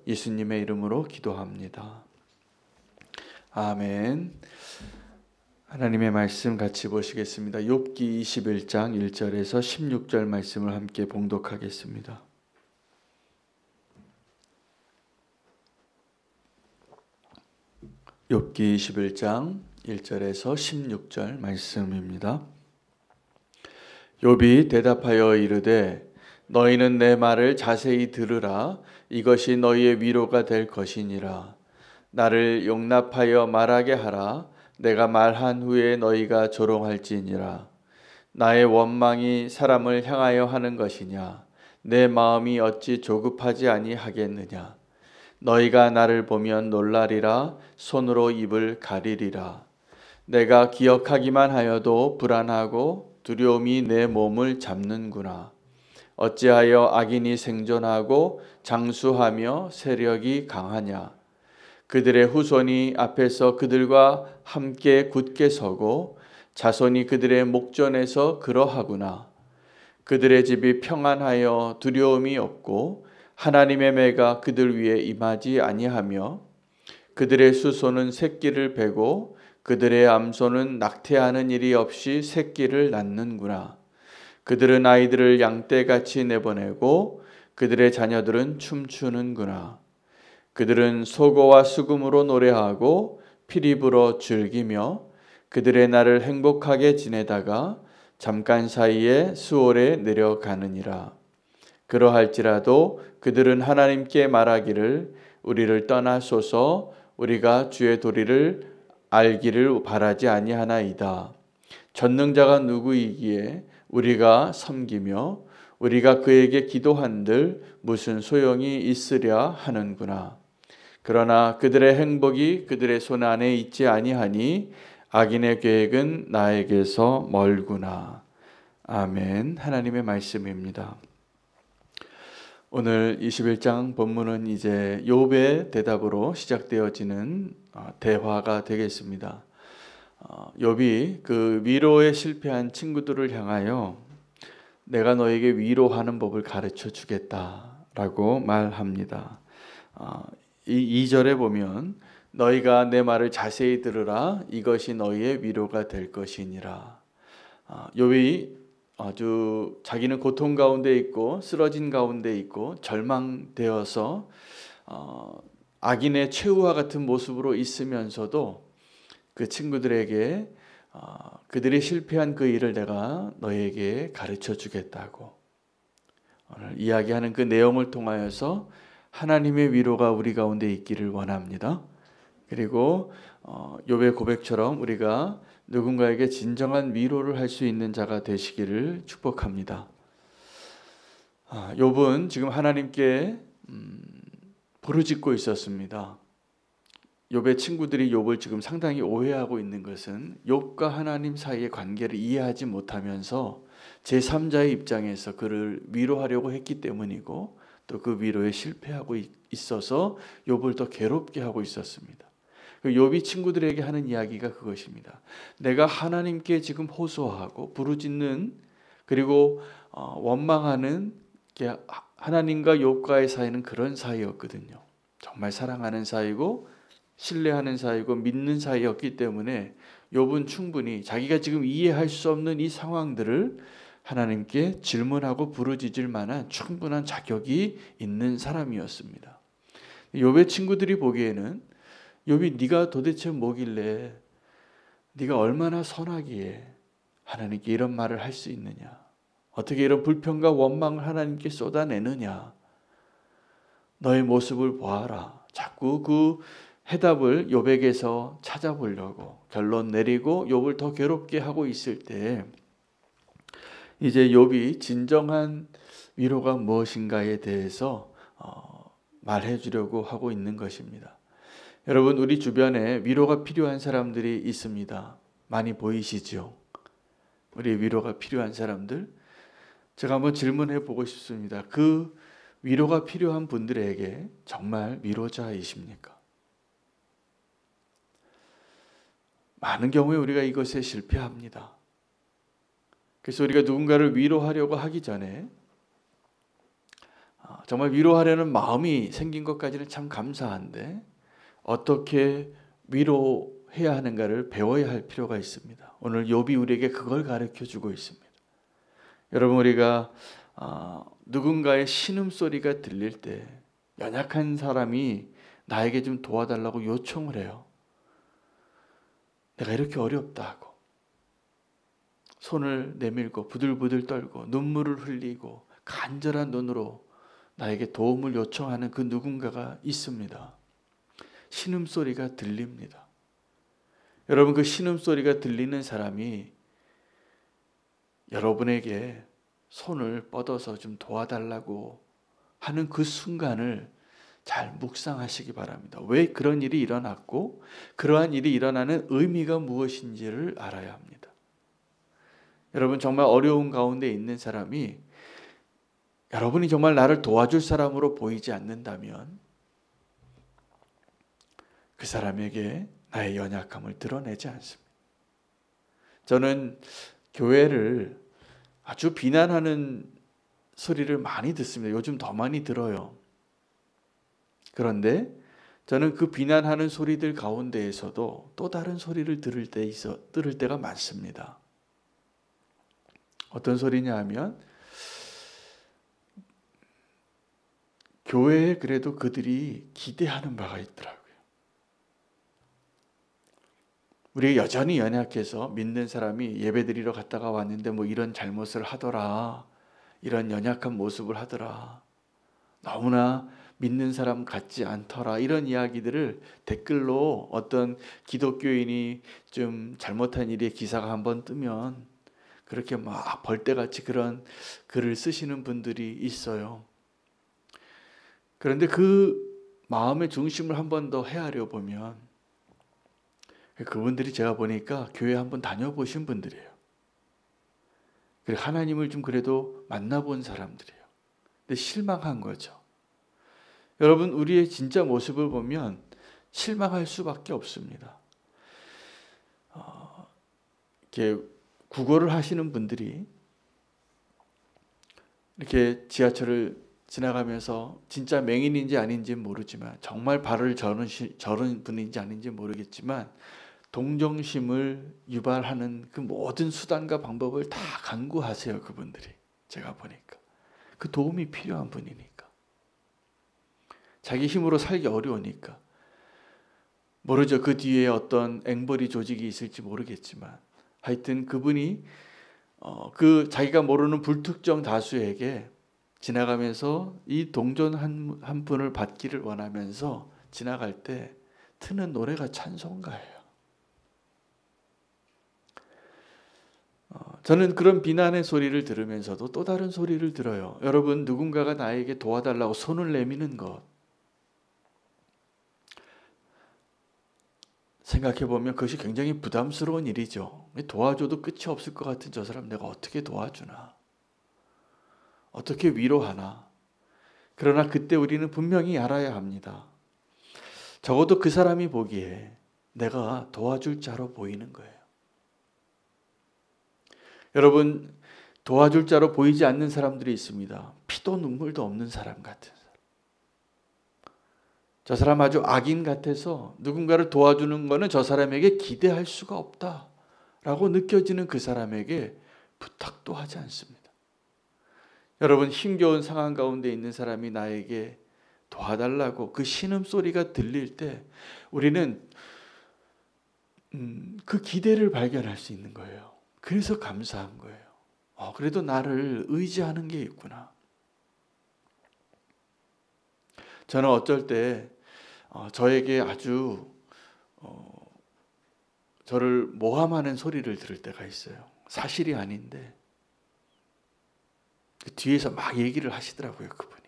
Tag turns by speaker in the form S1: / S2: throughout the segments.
S1: 예수님의 이름으로 기도합니다. 아멘. 하나님의 말씀 같이 보시겠습니다. 욥기 21장 1절에서 16절 말씀을 함께 봉독하겠습니다. 욥기 21장 1절에서 16절 말씀입니다. 욥이 대답하여 이르되 너희는 내 말을 자세히 들으라. 이것이 너희의 위로가 될 것이니라. 나를 용납하여 말하게 하라. 내가 말한 후에 너희가 조롱할지니라. 나의 원망이 사람을 향하여 하는 것이냐? 내 마음이 어찌 조급하지 아니하겠느냐? 너희가 나를 보면 놀라리라. 손으로 입을 가리리라. 내가 기억하기만 하여도 불안하고 두려움이 내 몸을 잡는구나. 어찌하여 악인이 생존하고 장수하며 세력이 강하냐? 그들의 후손이 앞에서 그들과 함께 굳게 서고 자손이 그들의 목전에서 그러하구나. 그들의 집이 평안하여 두려움이 없고 하나님의 매가 그들 위에 임하지 아니하며 그들의 수소는 새끼를 베고 그들의 암소는 낙태하는 일이 없이 새끼를 낳는구나. 그들은 아이들을 양떼같이 내보내고 그들의 자녀들은 춤추는구나. 그들은 소고와 수금으로 노래하고 피리 불어 즐기며 그들의 날을 행복하게 지내다가 잠깐 사이에 수월에 내려가느니라. 그러할지라도 그들은 하나님께 말하기를 우리를 떠나소서. 우리가 주의 도리를 알기를 바라지 아니하나이다. 전능자가 누구이기에 우리가 섬기며 우리가 그에게 기도한들 무슨 소용이 있으랴 하는구나. 그러나 그들의 행복이 그들의 손 안에 있지 아니하니 악인의 계획은 나에게서 멀구나. 아멘. 하나님의 말씀입니다. 오늘 21장 본문은 이제 욥의 대답으로 시작되어지는 대화가 되겠습니다. 욥이 그 위로에 실패한 친구들을 향하여 내가 너에게 위로하는 법을 가르쳐 주겠다라고 말합니다. 이 2절에 보면 너희가 내 말을 자세히 들으라. 이것이 너희의 위로가 될 것이니라. 욥이 아주 자기는 고통 가운데 있고 쓰러진 가운데 있고 절망되어서 악인의 최후와 같은 모습으로 있으면서도 그 친구들에게 그들이 실패한 그 일을 내가 너에게 가르쳐 주겠다고 오늘 이야기하는 그 내용을 통하여서 하나님의 위로가 우리 가운데 있기를 원합니다. 그리고 욥의 고백처럼 우리가 누군가에게 진정한 위로를 할 수 있는 자가 되시기를 축복합니다. 욥은 지금 하나님께 부르짖고 있었습니다. 욥의 친구들이 욥을 지금 상당히 오해하고 있는 것은 욥과 하나님 사이의 관계를 이해하지 못하면서 제3자의 입장에서 그를 위로하려고 했기 때문이고 또 그 위로에 실패하고 있어서 욥을 더 괴롭게 하고 있었습니다. 욥이 친구들에게 하는 이야기가 그것입니다. 내가 하나님께 지금 호소하고 부르짖는 그리고 원망하는 게 하나님과 욥과의 사이는 그런 사이였거든요. 정말 사랑하는 사이고 신뢰하는 사이고 믿는 사이였기 때문에 욥은 충분히 자기가 지금 이해할 수 없는 이 상황들을 하나님께 질문하고 부르짖을 만한 충분한 자격이 있는 사람이었습니다. 욥의 친구들이 보기에는 욥이 네가 도대체 뭐길래 네가 얼마나 선하기에 하나님께 이런 말을 할 수 있느냐? 어떻게 이런 불평과 원망을 하나님께 쏟아내느냐? 너의 모습을 보아라. 자꾸 그 해답을 욥에게서 찾아보려고 결론 내리고 욥을 더 괴롭게 하고 있을 때 이제 욥이 진정한 위로가 무엇인가에 대해서 말해 주려고 하고 있는 것입니다. 여러분, 우리 주변에 위로가 필요한 사람들이 있습니다. 많이 보이시죠? 우리 위로가 필요한 사람들. 제가 한번 질문해 보고 싶습니다. 그 위로가 필요한 분들에게 정말 위로자이십니까? 많은 경우에 우리가 이것에 실패합니다. 그래서 우리가 누군가를 위로하려고 하기 전에 정말 위로하려는 마음이 생긴 것까지는 참 감사한데 어떻게 위로해야 하는가를 배워야 할 필요가 있습니다. 오늘 욥이 우리에게 그걸 가르쳐주고 있습니다. 여러분, 우리가 누군가의 신음소리가 들릴 때 연약한 사람이 나에게 좀 도와달라고 요청을 해요. 내가 이렇게 어렵다 하고 손을 내밀고 부들부들 떨고 눈물을 흘리고 간절한 눈으로 나에게 도움을 요청하는 그 누군가가 있습니다. 신음소리가 들립니다. 여러분, 그 신음소리가 들리는 사람이 여러분에게 손을 뻗어서 좀 도와달라고 하는 그 순간을 잘 묵상하시기 바랍니다. 왜 그런 일이 일어났고 그러한 일이 일어나는 의미가 무엇인지를 알아야 합니다. 여러분, 정말 어려운 가운데 있는 사람이 여러분이 정말 나를 도와줄 사람으로 보이지 않는다면 그 사람에게 나의 연약함을 드러내지 않습니다. 저는 교회를 아주 비난하는 소리를 많이 듣습니다. 요즘 더 많이 들어요. 그런데 저는 그 비난하는 소리들 가운데에서도 또 다른 소리를 들을 때가 많습니다. 어떤 소리냐 하면 교회에 그래도 그들이 기대하는 바가 있더라고요. 우리 여전히 연약해서 믿는 사람이 예배드리러 갔다가 왔는데 뭐 이런 잘못을 하더라, 이런 연약한 모습을 하더라, 너무나 믿는 사람 같지 않더라, 이런 이야기들을 댓글로 어떤 기독교인이 좀 잘못한 일의 기사가 한번 뜨면 그렇게 막 벌떼같이 그런 글을 쓰시는 분들이 있어요. 그런데 그 마음의 중심을 한 번 더 헤아려 보면 그분들이 제가 보니까 교회 한번 다녀보신 분들이에요. 그리고 하나님을 좀 그래도 만나본 사람들이에요. 근데 실망한 거죠. 여러분, 우리의 진짜 모습을 보면 실망할 수밖에 없습니다. 이렇게 국어를 하시는 분들이 이렇게 지하철을 지나가면서 진짜 맹인인지 아닌지는 모르지만 정말 발을 저른 분인지 아닌지 모르겠지만 동정심을 유발하는 그 모든 수단과 방법을 다 강구하세요. 그분들이 제가 보니까 그 도움이 필요한 분이니까, 자기 힘으로 살기 어려우니까. 모르죠. 그 뒤에 어떤 앵벌이 조직이 있을지 모르겠지만 하여튼 그분이 그 자기가 모르는 불특정 다수에게 지나가면서 이 동전 한 분을 받기를 원하면서 지나갈 때 트는 노래가 찬송가예요. 저는 그런 비난의 소리를 들으면서도 또 다른 소리를 들어요. 여러분, 누군가가 나에게 도와달라고 손을 내미는 것, 생각해보면 그것이 굉장히 부담스러운 일이죠. 도와줘도 끝이 없을 것 같은 저 사람 내가 어떻게 도와주나, 어떻게 위로하나. 그러나 그때 우리는 분명히 알아야 합니다. 적어도 그 사람이 보기에 내가 도와줄 자로 보이는 거예요. 여러분, 도와줄 자로 보이지 않는 사람들이 있습니다. 피도 눈물도 없는 사람 같은 사람. 저 사람 아주 악인 같아서 누군가를 도와주는 것은 저 사람에게 기대할 수가 없다라고 느껴지는 그 사람에게 부탁도 하지 않습니다. 여러분, 힘겨운 상황 가운데 있는 사람이 나에게 도와달라고 그 신음소리가 들릴 때 우리는 그 기대를 발견할 수 있는 거예요. 그래서 감사한 거예요. 그래도 나를 의지하는 게 있구나. 저는 어쩔 때 저에게 아주 저를 모함하는 소리를 들을 때가 있어요. 사실이 아닌데 그 뒤에서 막 얘기를 하시더라고요. 그분이.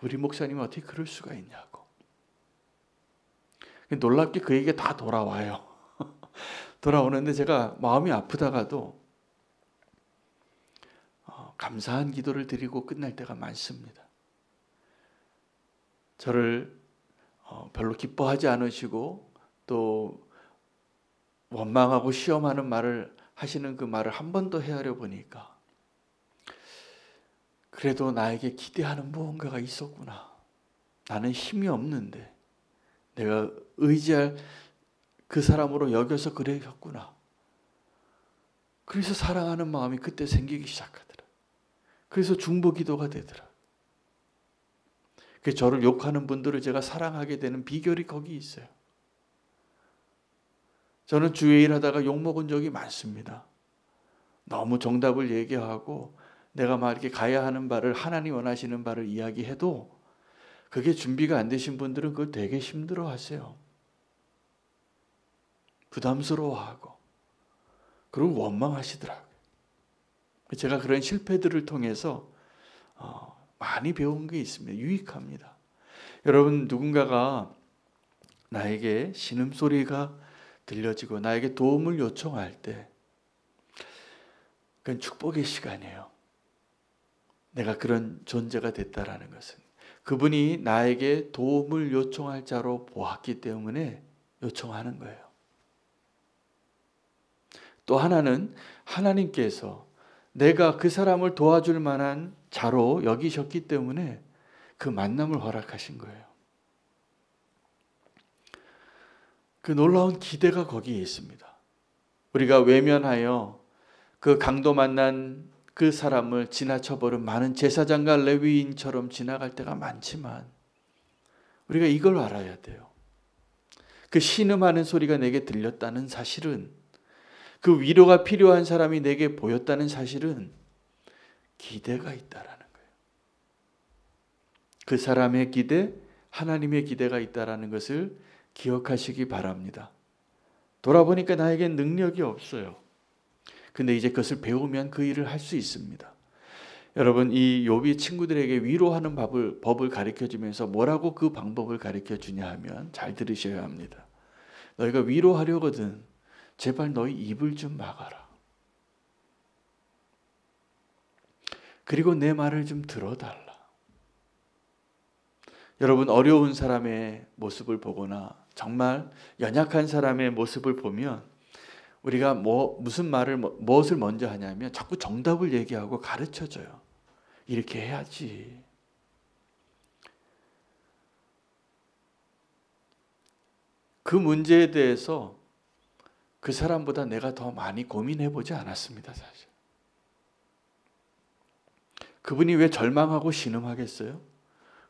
S1: 우리 목사님은 어떻게 그럴 수가 있냐고. 놀랍게 그 얘기가 다 돌아와요. 돌아오는데 제가 마음이 아프다가도 감사한 기도를 드리고 끝날 때가 많습니다. 저를 별로 기뻐하지 않으시고 또 원망하고 시험하는 말을 하시는 그 말을 한 번 더 헤아려 보니까 그래도 나에게 기대하는 무언가가 있었구나. 나는 힘이 없는데 내가 의지할 그 사람으로 여겨서 그랬구나. 그래서 사랑하는 마음이 그때 생기기 시작하더라. 그래서 중보기도가 되더라. 그 저를 욕하는 분들을 제가 사랑하게 되는 비결이 거기 있어요. 저는 주의 일하다가 욕먹은 적이 많습니다. 너무 정답을 얘기하고 내가 막 이렇게 가야 하는 바를, 하나님 원하시는 바를 이야기해도 그게 준비가 안 되신 분들은 그걸 되게 힘들어하세요. 부담스러워하고 그리고 원망하시더라고요. 제가 그런 실패들을 통해서 많이 배운 게 있습니다. 유익합니다. 여러분, 누군가가 나에게 신음소리가 들려지고 나에게 도움을 요청할 때 그건 축복의 시간이에요. 내가 그런 존재가 됐다라는 것은 그분이 나에게 도움을 요청할 자로 보았기 때문에 요청하는 거예요. 또 하나는 하나님께서 내가 그 사람을 도와줄 만한 자로 여기셨기 때문에 그 만남을 허락하신 거예요. 그 놀라운 기대가 거기에 있습니다. 우리가 외면하여 그 강도 만난 그 사람을 지나쳐버린 많은 제사장과 레위인처럼 지나갈 때가 많지만 우리가 이걸 알아야 돼요. 그 신음하는 소리가 내게 들렸다는 사실은, 그 위로가 필요한 사람이 내게 보였다는 사실은 기대가 있다라는 거예요. 그 사람의 기대, 하나님의 기대가 있다라는 것을 기억하시기 바랍니다. 돌아보니까 나에겐 능력이 없어요. 근데 이제 그것을 배우면 그 일을 할 수 있습니다. 여러분, 이 욥이 친구들에게 위로하는 법을 가르쳐주면서 뭐라고 그 방법을 가르쳐주냐 하면 잘 들으셔야 합니다. 너희가 위로하려거든 제발 너희 입을 좀 막아라. 그리고 내 말을 좀 들어달라. 여러분, 어려운 사람의 모습을 보거나 정말 연약한 사람의 모습을 보면 우리가 무엇을 먼저 하냐면 자꾸 정답을 얘기하고 가르쳐줘요. 이렇게 해야지. 그 문제에 대해서 그 사람보다 내가 더 많이 고민해보지 않았습니다, 사실. 그분이 왜 절망하고 신음하겠어요?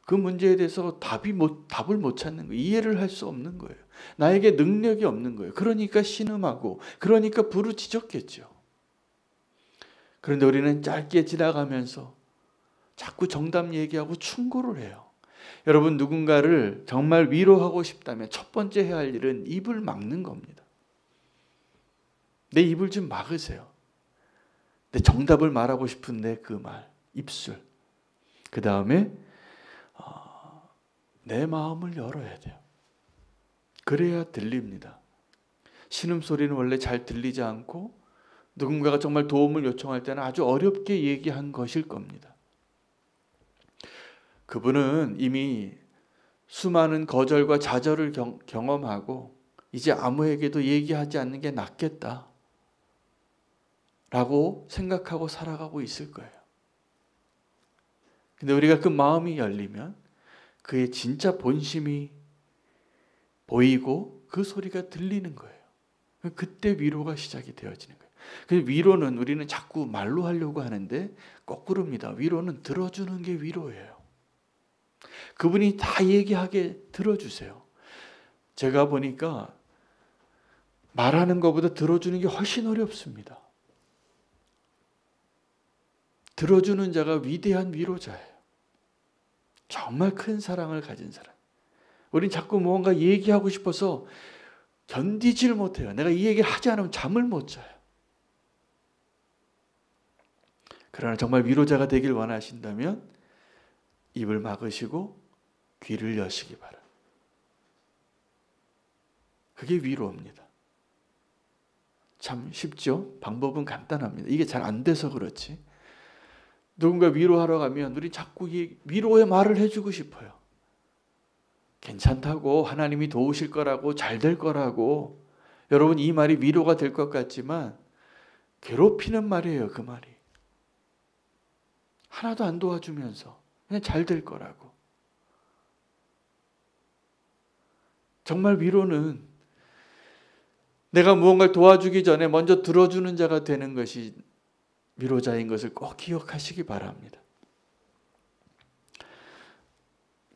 S1: 그 문제에 대해서 답을 못 찾는 거예요. 이해를 할 수 없는 거예요. 나에게 능력이 없는 거예요. 그러니까 신음하고, 그러니까 부르짖었겠죠. 그런데 우리는 짧게 지나가면서 자꾸 정답 얘기하고 충고를 해요. 여러분, 누군가를 정말 위로하고 싶다면 첫 번째 해야 할 일은 입을 막는 겁니다. 내 입을 좀 막으세요. 내 정답을 말하고 싶은데 그 말, 입술. 그 다음에 내 마음을 열어야 돼요. 그래야 들립니다. 신음소리는 원래 잘 들리지 않고 누군가가 정말 도움을 요청할 때는 아주 어렵게 얘기한 것일 겁니다. 그분은 이미 수많은 거절과 좌절을 경험하고 이제 아무에게도 얘기하지 않는 게 낫겠다 라고 생각하고 살아가고 있을 거예요. 근데 우리가 그 마음이 열리면 그의 진짜 본심이 보이고 그 소리가 들리는 거예요. 그때 위로가 시작이 되어지는 거예요. 그 위로는 우리는 자꾸 말로 하려고 하는데 거꾸로입니다. 위로는 들어주는 게 위로예요. 그분이 다 얘기하게 들어주세요. 제가 보니까 말하는 것보다 들어주는 게 훨씬 어렵습니다. 들어주는 자가 위대한 위로자예요. 정말 큰 사랑을 가진 사람. 우린 자꾸 무언가 얘기하고 싶어서 견디질 못해요. 내가 이 얘기를 하지 않으면 잠을 못 자요. 그러나 정말 위로자가 되길 원하신다면 입을 막으시고 귀를 여시기 바랍니다. 그게 위로입니다. 참 쉽죠? 방법은 간단합니다. 이게 잘 안 돼서 그렇지. 누군가 위로하러 가면 우리 자꾸 위로의 말을 해주고 싶어요. 괜찮다고, 하나님이 도우실 거라고, 잘 될 거라고. 여러분, 이 말이 위로가 될 것 같지만 괴롭히는 말이에요, 그 말이. 하나도 안 도와주면서 그냥 잘 될 거라고. 정말 위로는 내가 무언가를 도와주기 전에 먼저 들어주는 자가 되는 것이 위로자인 것을 꼭 기억하시기 바랍니다.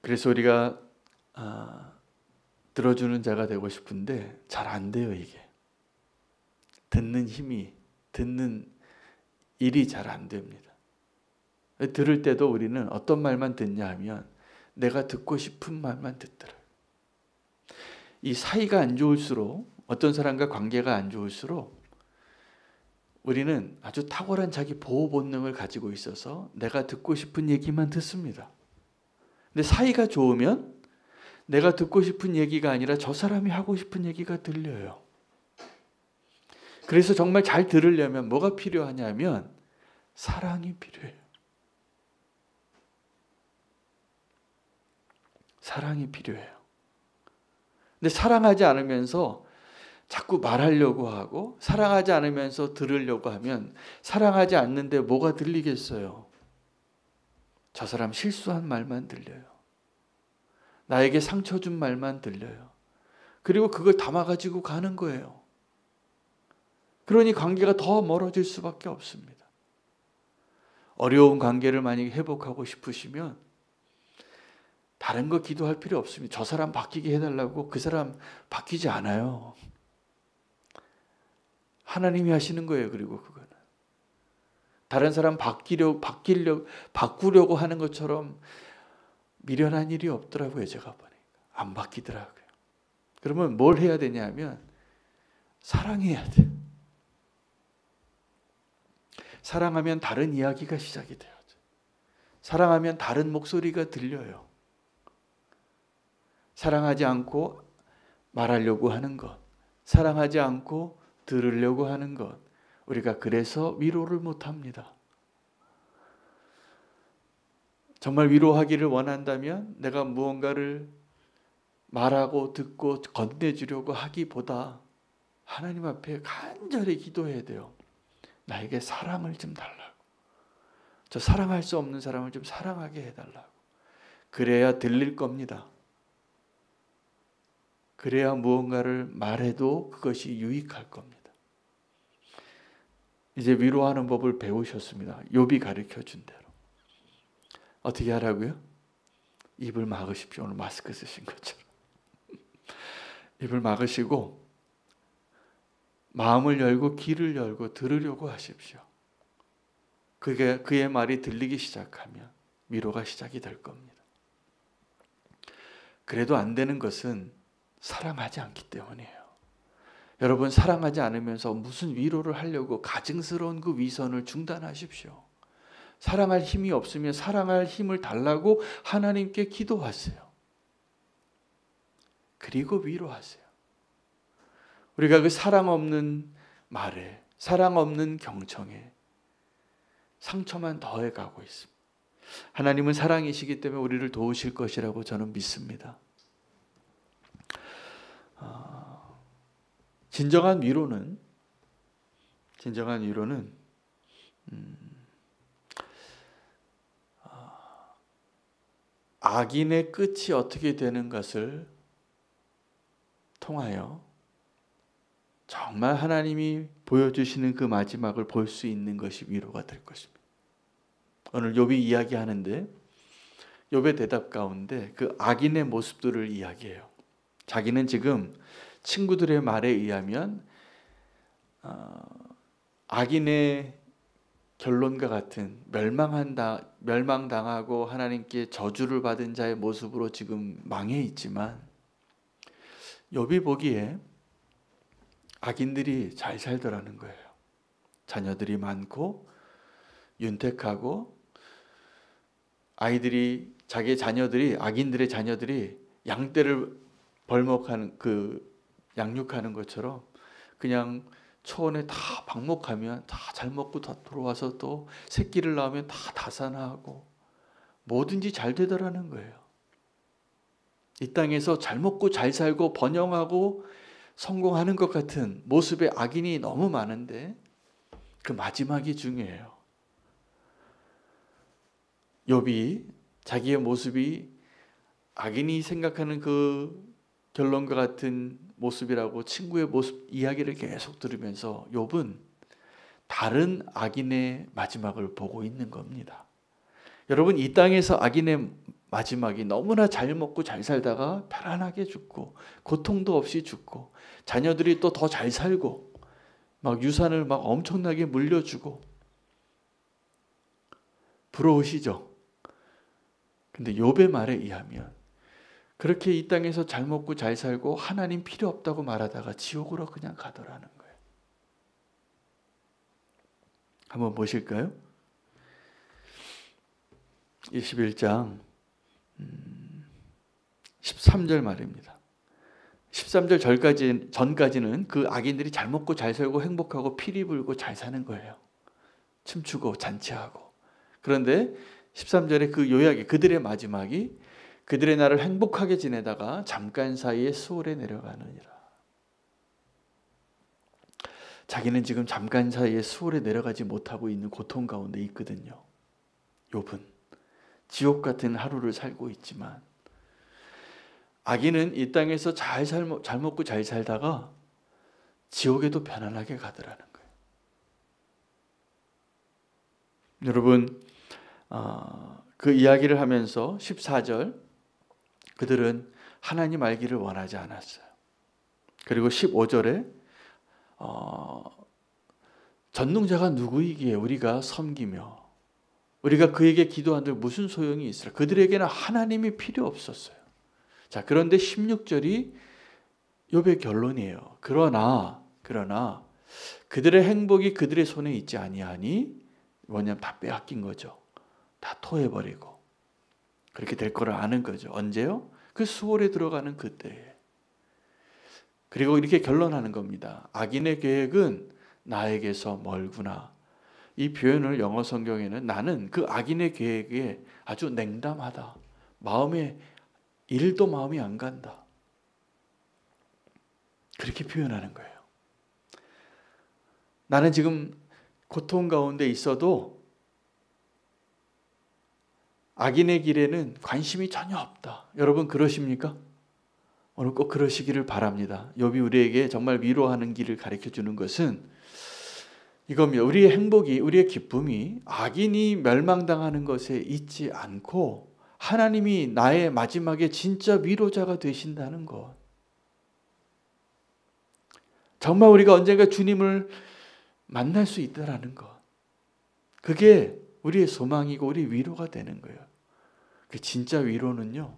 S1: 그래서 우리가 들어주는 자가 되고 싶은데 잘 안 돼요. 이게 듣는 일이 잘 안 됩니다. 들을 때도 우리는 어떤 말만 듣냐 하면 내가 듣고 싶은 말만 듣더라고요. 이 사이가 안 좋을수록, 어떤 사람과 관계가 안 좋을수록 우리는 아주 탁월한 자기 보호 본능을 가지고 있어서 내가 듣고 싶은 얘기만 듣습니다. 근데 사이가 좋으면 내가 듣고 싶은 얘기가 아니라 저 사람이 하고 싶은 얘기가 들려요. 그래서 정말 잘 들으려면 뭐가 필요하냐면 사랑이 필요해요. 사랑이 필요해요. 근데 사랑하지 않으면서 자꾸 말하려고 하고 사랑하지 않으면서 들으려고 하면 사랑하지 않는데 뭐가 들리겠어요? 저 사람 실수한 말만 들려요. 나에게 상처 준 말만 들려요. 그리고 그걸 담아가지고 가는 거예요. 그러니 관계가 더 멀어질 수밖에 없습니다. 어려운 관계를 만약에 회복하고 싶으시면 다른 거 기도할 필요 없습니다. 저 사람 바뀌게 해달라고 그 사람 바뀌지 않아요. 하나님이 하시는 거예요. 그리고 그거는 다른 사람 바꾸려고 하는 것처럼 미련한 일이 없더라고요. 제가 보니까 안 바뀌더라고요. 그러면 뭘 해야 되냐면 사랑해야 돼요. 사랑하면 다른 이야기가 시작이 돼요. 사랑하면 다른 목소리가 들려요. 사랑하지 않고 말하려고 하는 것, 사랑하지 않고 들으려고 하는 것, 우리가 그래서 위로를 못합니다. 정말 위로하기를 원한다면 내가 무언가를 말하고 듣고 건네주려고 하기보다 하나님 앞에 간절히 기도해야 돼요. 나에게 사랑을 좀 달라고. 저 사랑할 수 없는 사람을 좀 사랑하게 해달라고. 그래야 들릴 겁니다. 그래야 무언가를 말해도 그것이 유익할 겁니다. 이제 위로하는 법을 배우셨습니다. 욥이 가르쳐준 대로. 어떻게 하라고요? 입을 막으십시오. 오늘 마스크 쓰신 것처럼. 입을 막으시고 마음을 열고 귀를 열고 들으려고 하십시오. 그의 말이 들리기 시작하면 위로가 시작이 될 겁니다. 그래도 안 되는 것은 사랑하지 않기 때문이에요. 여러분 사랑하지 않으면서 무슨 위로를 하려고 가증스러운 그 위선을 중단하십시오. 사랑할 힘이 없으면 사랑할 힘을 달라고 하나님께 기도하세요. 그리고 위로하세요. 우리가 그 사랑 없는 말에, 사랑 없는 경청에 상처만 더해가고 있습니다. 하나님은 사랑이시기 때문에 우리를 도우실 것이라고 저는 믿습니다. 진정한 위로는 악인의 끝이 어떻게 되는 것을 통하여 정말 하나님이 보여주시는 그 마지막을 볼 수 있는 것이 위로가 될 것입니다. 오늘 욥이 이야기하는데 욥의 대답 가운데 그 악인의 모습들을 이야기해요. 자기는 지금 친구들의 말에 의하면 악인의 결론과 같은 멸망당하고 하나님께 저주를 받은 자의 모습으로 지금 망해 있지만 욥이 보기에 악인들이 잘 살더라는 거예요. 자녀들이 많고 윤택하고 악인들의 자녀들이 양떼를 벌목하는 양육하는 것처럼 그냥 초원에 다 방목하면 다 잘 먹고 다 돌아와서 또 새끼를 낳으면 다 다산하고 뭐든지 잘 되더라는 거예요. 이 땅에서 잘 먹고 잘 살고 번영하고 성공하는 것 같은 모습의 악인이 너무 많은데 그 마지막이 중요해요. 욥이 자기의 모습이 악인이 생각하는 그 결론과 같은 모습이라고 친구의 모습 이야기를 계속 들으면서 욥은 다른 악인의 마지막을 보고 있는 겁니다. 여러분, 이 땅에서 악인의 마지막이 너무나 잘 먹고 잘 살다가 편안하게 죽고 고통도 없이 죽고 자녀들이 또 더 잘 살고 막 유산을 막 엄청나게 물려주고 부러우시죠? 근데 욥의 말에 의하면 그렇게 이 땅에서 잘 먹고 잘 살고 하나님 필요 없다고 말하다가 지옥으로 그냥 가더라는 거예요. 한번 보실까요? 21장 13절 말입니다. 13절 전까지는 그 악인들이 잘 먹고 잘 살고 행복하고 피리 불고 잘 사는 거예요. 춤추고 잔치하고. 그런데 13절에 그 요약이 그들의 마지막이 그들의 날을 행복하게 지내다가 잠깐 사이에 수월에 내려가느니라. 자기는 지금 잠깐 사이에 수월에 내려가지 못하고 있는 고통 가운데 있거든요. 욥은 지옥 같은 하루를 살고 있지만 악인은 이 땅에서 잘 먹고 잘 살다가 지옥에도 편안하게 가더라는 거예요. 여러분, 그 이야기를 하면서 14절 그들은 하나님 알기를 원하지 않았어요. 그리고 15절에 전능자가 누구이기에 우리가 섬기며 우리가 그에게 기도한들 무슨 소용이 있으라. 그들에게는 하나님이 필요 없었어요. 자, 그런데 16절이 욥의 결론이에요. 그러나 그들의 행복이 그들의 손에 있지 아니하니 뭐냐면 다 빼앗긴 거죠. 다 토해버리고 그렇게 될 거를 아는 거죠. 언제요? 그 수월에 들어가는 그때에. 그리고 이렇게 결론하는 겁니다. 악인의 계획은 나에게서 멀구나. 이 표현을 영어 성경에는 나는 그 악인의 계획에 아주 냉담하다. 마음이 안 간다. 그렇게 표현하는 거예요. 나는 지금 고통 가운데 있어도 악인의 길에는 관심이 전혀 없다. 여러분 그러십니까? 오늘 꼭 그러시기를 바랍니다. 욥이 우리에게 정말 위로하는 길을 가르쳐주는 것은 이겁니다. 우리의 행복이, 우리의 기쁨이 악인이 멸망당하는 것에 있지 않고 하나님이 나의 마지막에 진짜 위로자가 되신다는 것. 정말 우리가 언젠가 주님을 만날 수 있다라는 것. 그게 우리의 소망이고 우리 위로가 되는 거예요. 그 진짜 위로는요,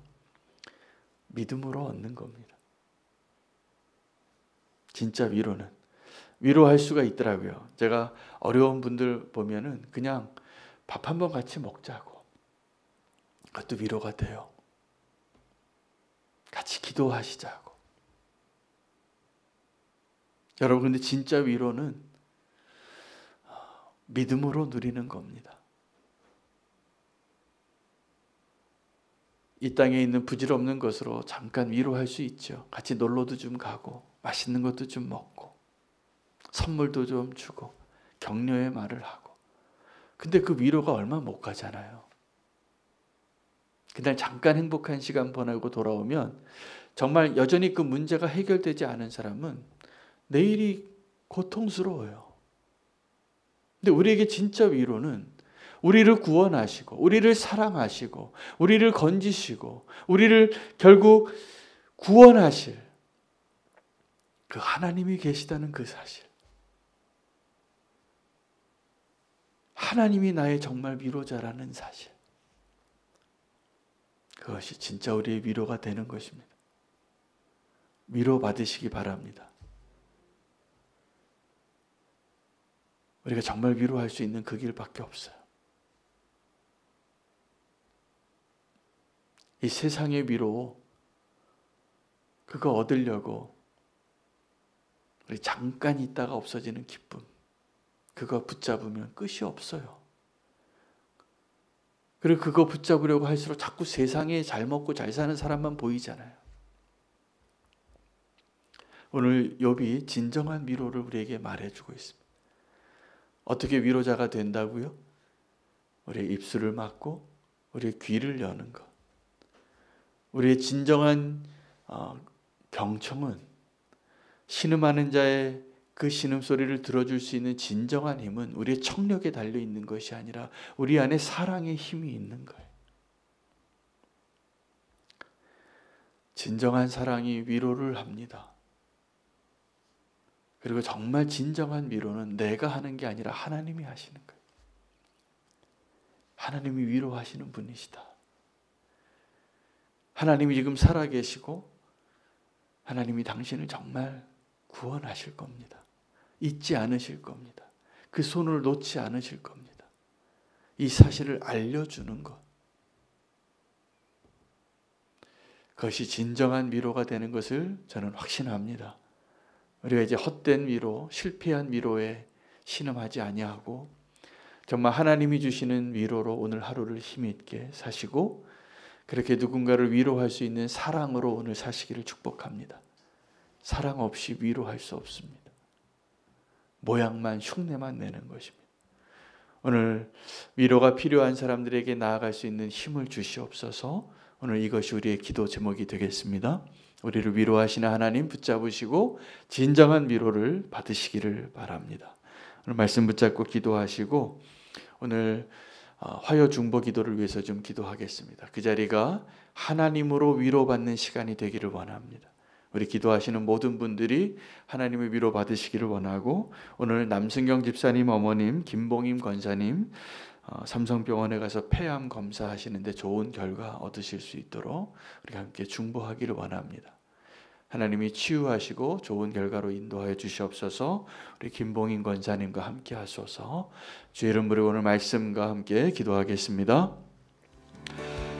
S1: 믿음으로 얻는 겁니다. 진짜 위로는. 위로할 수가 있더라고요. 제가 어려운 분들 보면은 그냥 밥 한번 같이 먹자고. 그것도 위로가 돼요. 같이 기도하시자고. 여러분, 근데 진짜 위로는 믿음으로 누리는 겁니다. 이 땅에 있는 부질없는 것으로 잠깐 위로할 수 있죠. 같이 놀러도 좀 가고 맛있는 것도 좀 먹고 선물도 좀 주고 격려의 말을 하고. 근데 그 위로가 얼마 못 가잖아요. 그날 잠깐 행복한 시간 보내고 돌아오면 정말 여전히 그 문제가 해결되지 않은 사람은 내일이 고통스러워요. 근데 우리에게 진짜 위로는 우리를 구원하시고 우리를 사랑하시고 우리를 건지시고 우리를 결국 구원하실 그 하나님이 계시다는 그 사실. 하나님이 나의 정말 위로자라는 사실. 그것이 진짜 우리의 위로가 되는 것입니다. 위로 받으시기 바랍니다. 우리가 정말 위로할 수 있는 그 길밖에 없어요. 이 세상의 위로 그거 얻으려고 우리 잠깐 있다가 없어지는 기쁨 그거 붙잡으면 끝이 없어요. 그리고 그거 붙잡으려고 할수록 자꾸 세상에 잘 먹고 잘 사는 사람만 보이잖아요. 오늘 욥이 진정한 위로를 우리에게 말해주고 있습니다. 어떻게 위로자가 된다고요? 우리의 입술을 막고 우리의 귀를 여는 것. 우리의 진정한 경청은 신음하는 자의 그 신음소리를 들어줄 수 있는 진정한 힘은 우리의 청력에 달려 있는 것이 아니라 우리 안에 사랑의 힘이 있는 거예요. 진정한 사랑이 위로를 합니다. 그리고 정말 진정한 위로는 내가 하는 게 아니라 하나님이 하시는 거예요. 하나님이 위로하시는 분이시다. 하나님이 지금 살아계시고 하나님이 당신을 정말 구원하실 겁니다. 잊지 않으실 겁니다. 그 손을 놓지 않으실 겁니다. 이 사실을 알려주는 것. 그것이 진정한 위로가 되는 것을 저는 확신합니다. 우리가 이제 헛된 위로, 실패한 위로에 신음하지 아니하고 정말 하나님이 주시는 위로로 오늘 하루를 힘있게 사시고 그렇게 누군가를 위로할 수 있는 사랑으로 오늘 사시기를 축복합니다. 사랑 없이 위로할 수 없습니다. 모양만 흉내만 내는 것입니다. 오늘 위로가 필요한 사람들에게 나아갈 수 있는 힘을 주시옵소서. 오늘 이것이 우리의 기도 제목이 되겠습니다. 우리를 위로하시는 하나님 붙잡으시고 진정한 위로를 받으시기를 바랍니다. 오늘 말씀 붙잡고 기도하시고 오늘 화요 중보 기도를 위해서 좀 기도하겠습니다. 그 자리가 하나님으로 위로받는 시간이 되기를 원합니다. 우리 기도하시는 모든 분들이 하나님의 위로 받으시기를 원하고 오늘 남승경 집사님 어머님, 김봉임 권사님 삼성병원에 가서 폐암 검사하시는데 좋은 결과 얻으실 수 있도록 우리 함께 중보하기를 원합니다. 하나님이 치유하시고 좋은 결과로 인도하여 주시옵소서. 우리 김봉인 권사님과 함께 하소서. 주의 이름 부르고 오늘 말씀과 함께 기도하겠습니다.